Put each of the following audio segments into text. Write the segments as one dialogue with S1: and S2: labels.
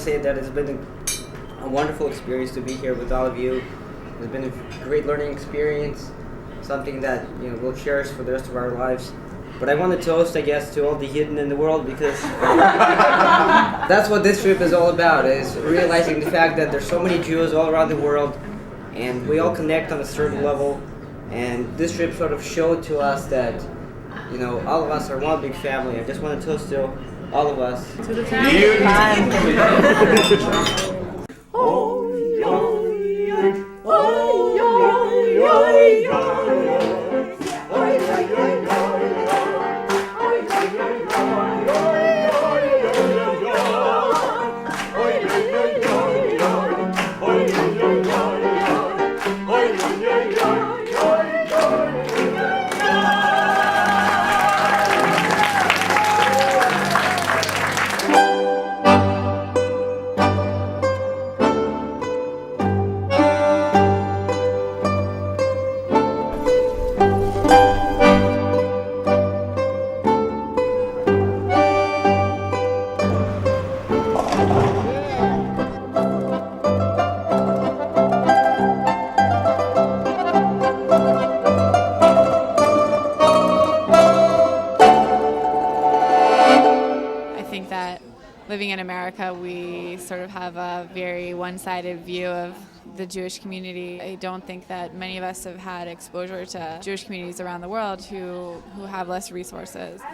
S1: to say that it's been a wonderful experience to be here with all of you. It's been a great learning experience, something that we'll cherish for the rest of our lives. But I want to toast, I guess, to all the hidden in the world, because that's what this trip is all about, is realizing the fact that there's so many Jews all around the world, and we all connect on a certain level. And this trip sort of showed to us that, all of us are one big family. I just want to toast to all of us.
S2: To the family.
S3: Living in America, we sort of have a very one-sided view of the Jewish community. I don't think that many of us have had exposure to Jewish communities around the world who have less resources.
S4: I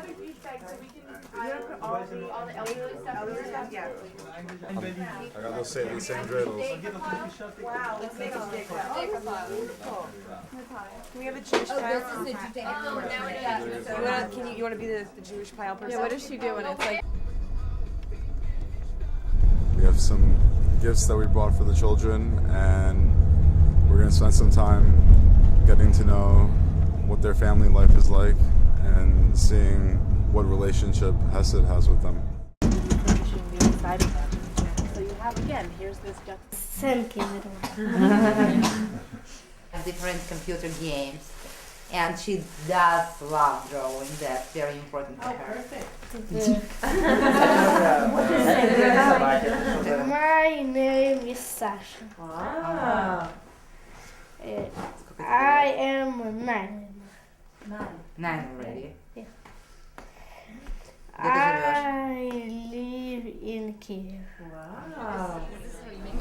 S5: gotta say these same dreidels.
S4: Wow, let's make a stick. Can we have a Jewish pile? You want to be the Jewish pile person?
S3: Yeah, what does she do when it's like...
S5: We have some gifts that we brought for the children, and we're going to spend some time getting to know what their family life is like and seeing what relationship Hesed has with them.
S2: So you have, again, here's this duck.
S6: Different computer games, and she does love drawing. That's very important to her.
S2: Perfect.
S7: My name is Sasha.
S2: Wow.
S7: I am 9.
S6: 9 already.
S7: Yeah.
S6: Где ты живешь?
S7: I live in Kiev.
S2: Wow.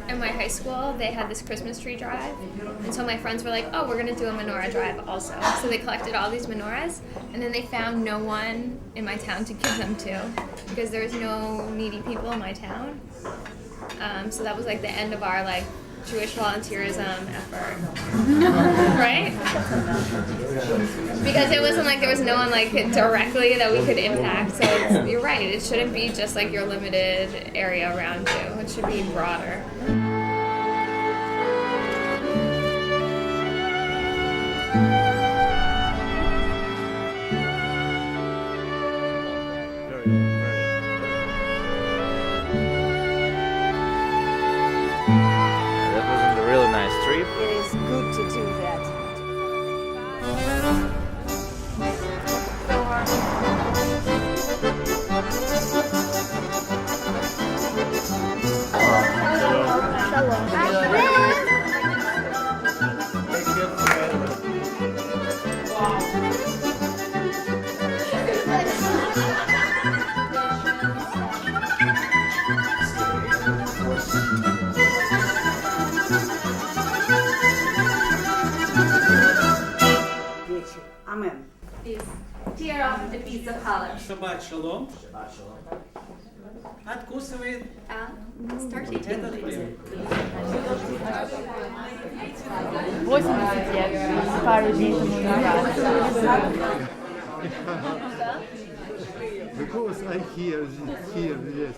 S8: In my high school, they had this Christmas tree drive, and so my friends were like, oh, we're going to do a menorah drive also. So they collected all these menorahs, and then they found no one in my town to give them to, because there was no needy people in my town. So that was like the end of our Jewish volunteerism effort, right? Because it wasn't like there was no one directly that we could impact. So you're right, it shouldn't be just your limited area around you. It should be broader.
S4: It is good to do that. Amen.
S8: Tear off the piece of color.
S9: Shabbat shalom. Откусывает.
S8: Start eating.
S3: 80 лет, пару дней тому назад.
S10: Because I hear, yes.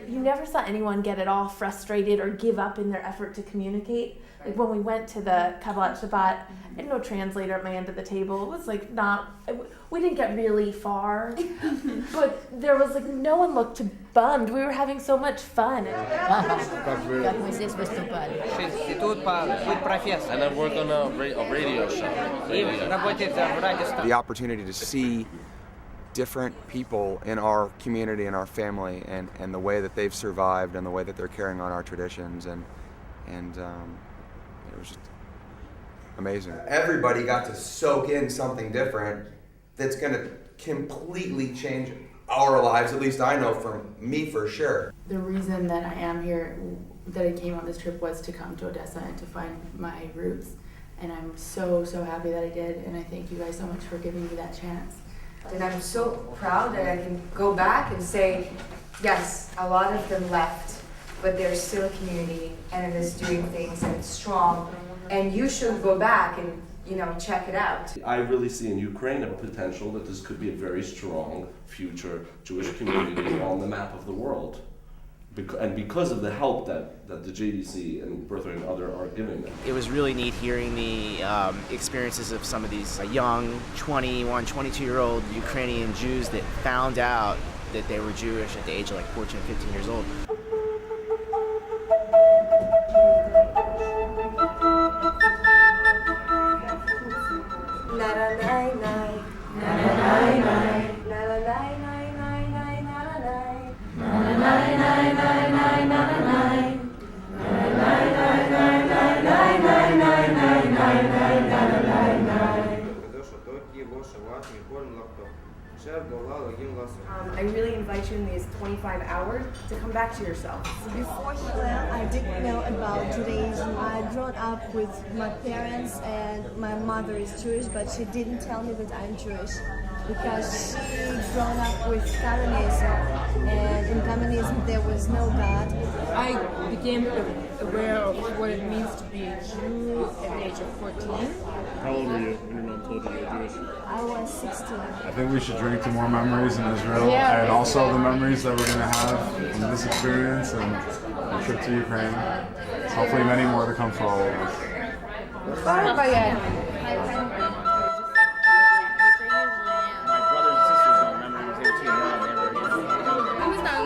S11: You never saw anyone get at all frustrated or give up in their effort to communicate. Like when we went to the Kabbalat Shabbat, I had no translator at my end of the table. It was we didn't get really far, but there was no one looked bummed. We were having so much fun.
S12: And I work on a radio show.
S1: The
S13: opportunity to see
S9: different people in our community and our family, and the way that they've survived and the way that they're carrying on our traditions, and it was just amazing. Everybody got to soak in something different that's going to completely change our lives, at least I know for me for sure.
S12: The reason that I am here, that I came on this trip, was to come to Odessa and to find my roots. And I'm so happy that I did, and I thank you guys so much for giving me that chance.
S13: And I'm so proud that I can go back and say, yes, a lot of them left, but there's still a community, and it is doing things, and it's strong, and you should go back and check it out.
S14: I really see in Ukraine a potential that this could be a very strong future Jewish community on the map of the world. And because of the help that the JDC and Birthright and other are giving them.
S15: It was really neat hearing the experiences of some of these young 21, 22-year-old Ukrainian Jews that found out that they were Jewish at the age of like 14, 15 years old.
S16: I really invite you in these 25 hours to come back to yourself.
S17: Before he left, I didn't know about Judaism. I grew up with my parents, and my mother is Jewish, but she didn't tell me that I'm Jewish because she grown up with communism, and in communism there was no God.
S18: I became aware of what it means to be a Jew at the age of 14.
S19: How old were you when your mom told you you were Jewish?
S17: I was 16.
S5: I think we should drink to more memories in Israel, and also the memories that we're going to have in this experience and the trip to Ukraine. Hopefully many more to come for all of us.
S19: My brothers and sisters don't remember he was 18 now.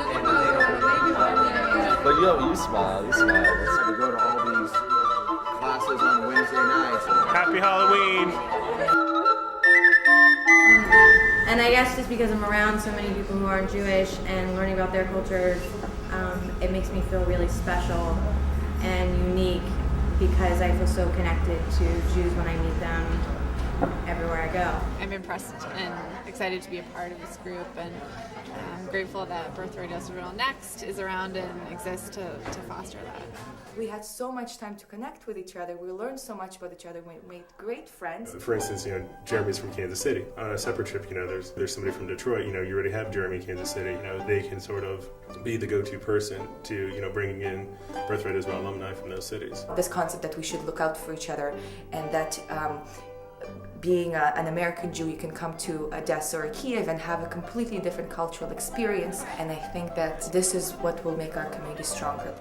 S9: But you smile, you smile. So we go to all these classes on Wednesday nights.
S19: Happy Halloween!
S20: And I guess just because I'm around so many people who aren't Jewish and learning about their culture, it makes me feel really special and unique because I feel so connected to Jews when I meet them everywhere I go.
S3: I'm impressed and excited to be a part of this group, and I'm grateful that Birthright Israel Next is around and exists to foster that.
S13: We had so much time to connect with each other. We learned so much about each other. We made great friends.
S21: For instance, Jeremy's from Kansas City. On a separate trip, there's somebody from Detroit. You already have Jeremy in Kansas City. They can sort of be the go-to person to, bringing in Birthright Israel alumni from those cities.
S13: This concept that we should look out for each other, and that being an American Jew, you can come to Odessa or Kiev and have a completely different cultural experience. And I think that this is what will make our community stronger.